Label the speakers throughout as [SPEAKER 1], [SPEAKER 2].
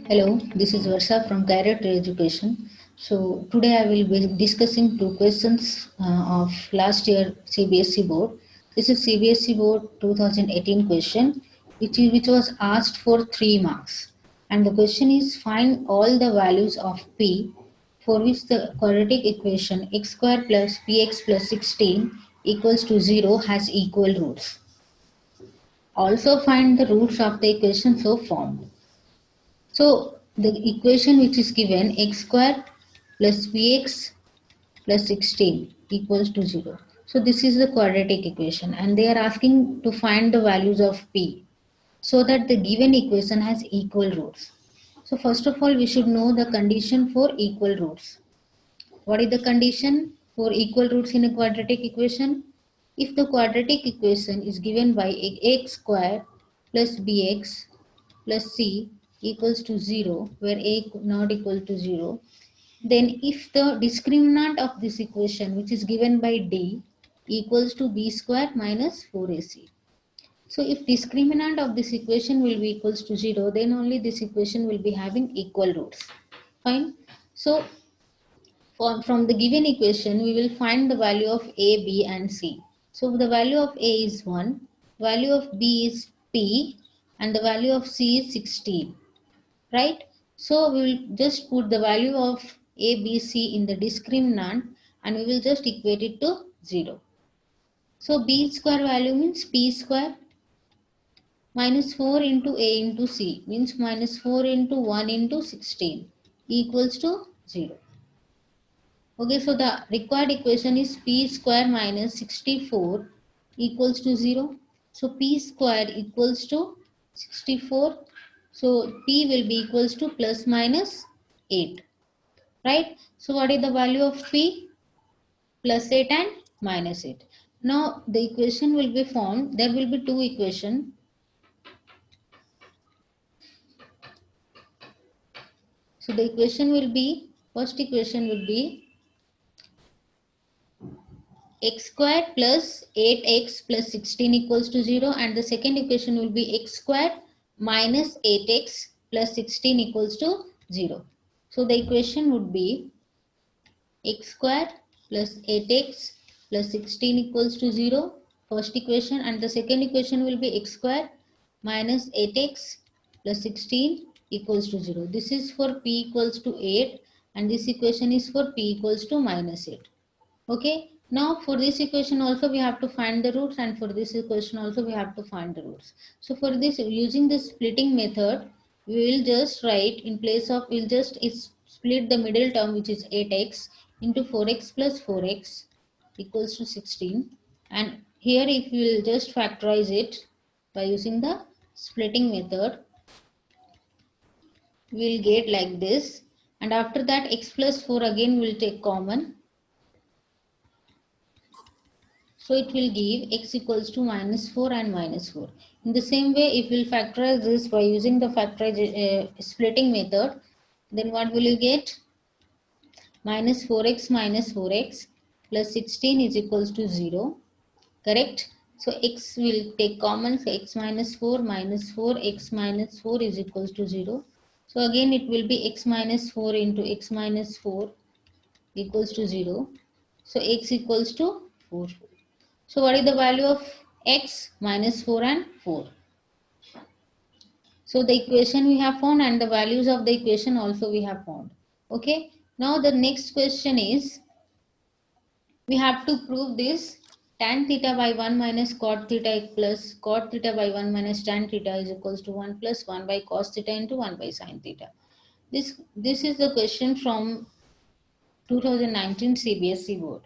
[SPEAKER 1] Hello, this is Varsha from Career to Education. So today I will be discussing two questions of last year CBSE board. This is CBSE board 2018 question which was asked for 3 marks. And the question is find all the values of P for which the quadratic equation x square plus px plus 16 equals to 0 has equal roots. Also find the roots of the equation so formed. So the equation which is given x square plus px plus 16 equals to 0. So this is the quadratic equation and they are asking to find the values of p so that the given equation has equal roots. So first of all we should know the condition for equal roots. What is the condition for equal roots in a quadratic equation? If the quadratic equation is given by x square plus bx plus c equals to 0, where a not equal to 0, then if the discriminant of this equation, which is given by d, equals to b square minus 4ac. So if discriminant of this equation will be equals to 0, then only this equation will be having equal roots. Fine. So from the given equation, we will find the value of a, b and c. So the value of a is 1, value of b is p, and the value of c is 16. Right? So we will just put the value of a, b, c in the discriminant and we will just equate it to 0. So b square value means p square minus 4 into a into c means minus 4 into 1 into 16 equals to 0. Okay, so the required equation is p square minus 64 equals to 0. So p square equals to 64. So p will be equals to plus minus 8. Right? So what is the value of p? Plus 8 and minus 8. Now the equation will be formed. There will be two equations. So the equation will be, first equation will be x square plus 8x plus 16 equals to 0, and the second equation will be x square minus 8x plus 16 equals to 0. So the equation would be x square plus 8x plus 16 equals to 0, first equation, and the second equation will be x square minus 8x plus 16 equals to 0. This is for p equals to 8 and this equation is for p equals to minus 8. Okay, now for this equation also we have to find the roots and for this equation also we have to find the roots. So for this, using the splitting method, we will just write in place of, we'll just split the middle term which is 8x into 4x plus 4x equals to 16, and here if we will just factorize it by using the splitting method, we will get like this, and after that x plus 4 again will take common. So it will give x equals to minus 4 and minus 4. In the same way, if we will factorize this by using the splitting method, then what will you get? Minus 4x plus 16 is equals to 0. Correct? So x will take common. So x minus 4 minus 4, x minus 4 is equals to 0. So again it will be x minus 4 into x minus 4 equals to 0. So x equals to 4. So what is the value of x? Minus 4 and 4. So the equation we have found and the values of the equation also we have found. Okay. Now the next question is, we have to prove this tan theta by 1 minus cot theta plus cot theta by 1 minus tan theta is equals to 1 plus 1 by cos theta into 1 by sin theta. This is the question from 2019 CBSE board.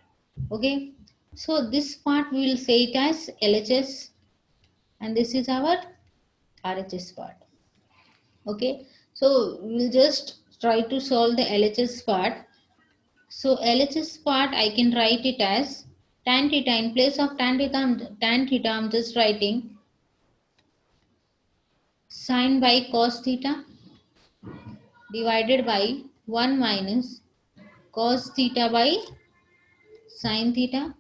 [SPEAKER 1] Okay. So this part we will say it as LHS and this is our RHS part. Okay, so we'll just try to solve the LHS part. So LHS part I can write it as tan theta. In place of tan theta I'm just writing sin by cos theta divided by 1 minus cos theta by sin theta.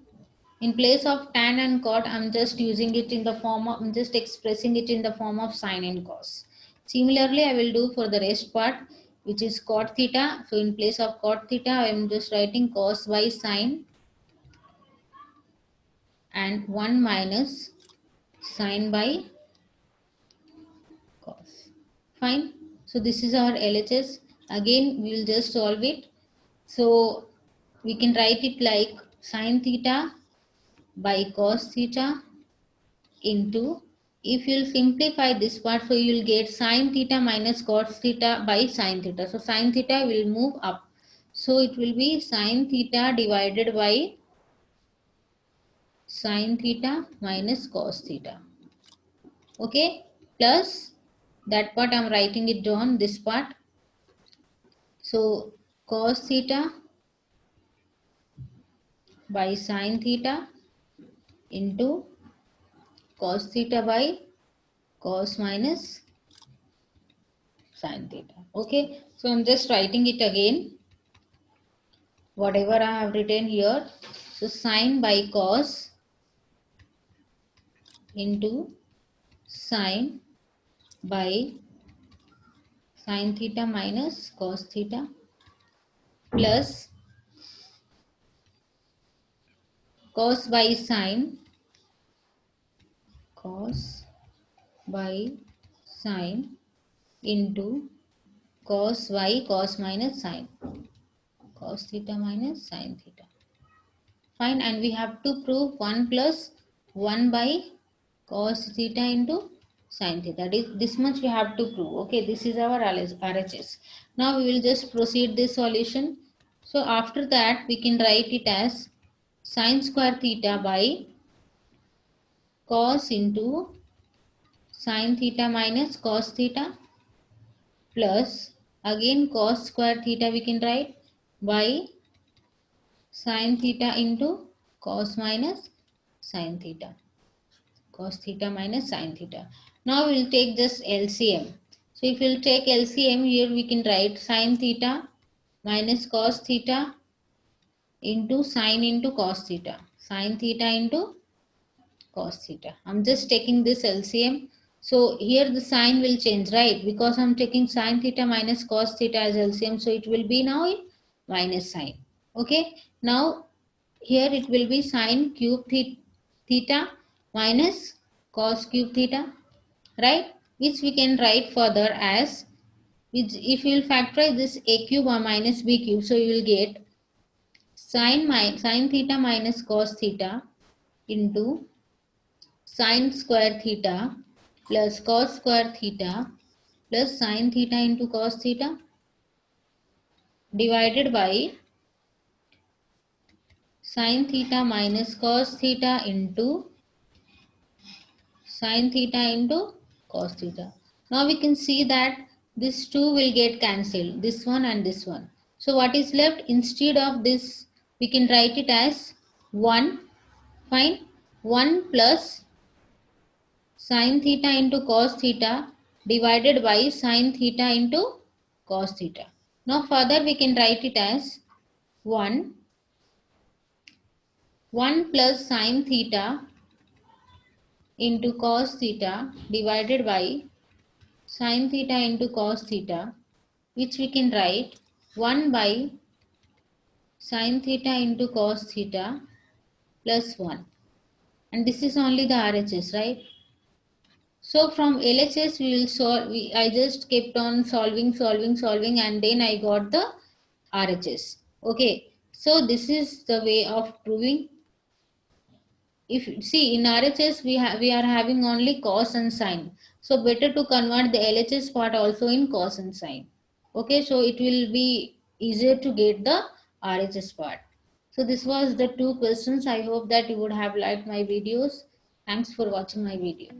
[SPEAKER 1] In place of tan and cot I'm just using it in the form of, I'm just expressing it in the form of sin and cos. Similarly, I will do for the rest part, which is cot theta. So in place of cot theta, I am just writing cos by sine and 1 minus sine by cos. Fine. So this is our LHS. Again, we will just solve it. So we can write it like sine theta by cos theta into, if you will simplify this part, so you will get sine theta minus cos theta by sine theta. So sine theta will move up. So it will be sine theta divided by sine theta minus cos theta. Okay, plus that part I am writing it down, this part. So cos theta by sine theta into cos theta by cos minus sine theta. Okay, so I'm just writing it again, whatever I have written here. So sine by cos into sine by sine theta minus cos theta plus cos by sine, cos by sine into cos by cos minus sine, cos theta minus sine theta. Fine, and we have to prove 1 plus 1 by cos theta into sine theta. This much we have to prove. Okay, this is our RHS. Now we will just proceed this solution. So after that we can write it as sine square theta by cos into sine theta minus cos theta plus again cos square theta we can write by sine theta into cos minus sine theta, cos theta minus sine theta. Now we will take just LCM. So if we will take LCM, here we can write sine theta minus cos theta into sine into cos theta, sine theta into cos theta. I'm just taking this LCM. So here the sign will change, right? Because I'm taking sine theta minus cos theta as LCM. So it will be now minus sign. Okay. Now here it will be sine cube theta minus cos cube theta, right? Which we can write further as, which if you will factorize this a cube or minus b cube, so you will get sine theta minus cos theta into sine square theta plus cos square theta plus sine theta into cos theta divided by sine theta minus cos theta into sine theta into cos theta. Now we can see that this 2 will get cancelled, this one and this one. So what is left? Instead of this, we can write it as 1, fine, 1 plus sine theta into cos theta divided by sine theta into cos theta. Now further we can write it as 1 plus sine theta into cos theta divided by sine theta into cos theta, which we can write 1 by sine theta into cos theta plus 1. And this is only the RHS, right? So from LHS we will solve, I just kept on solving and then I got the RHS. Okay, so this is the way of proving. If see in RHS we are having only cos and sine, so better to convert the LHS part also in cos and sine. Okay, so it will be easier to get the RHS part. So this was the two questions. I hope that you would have liked my videos. Thanks for watching my video.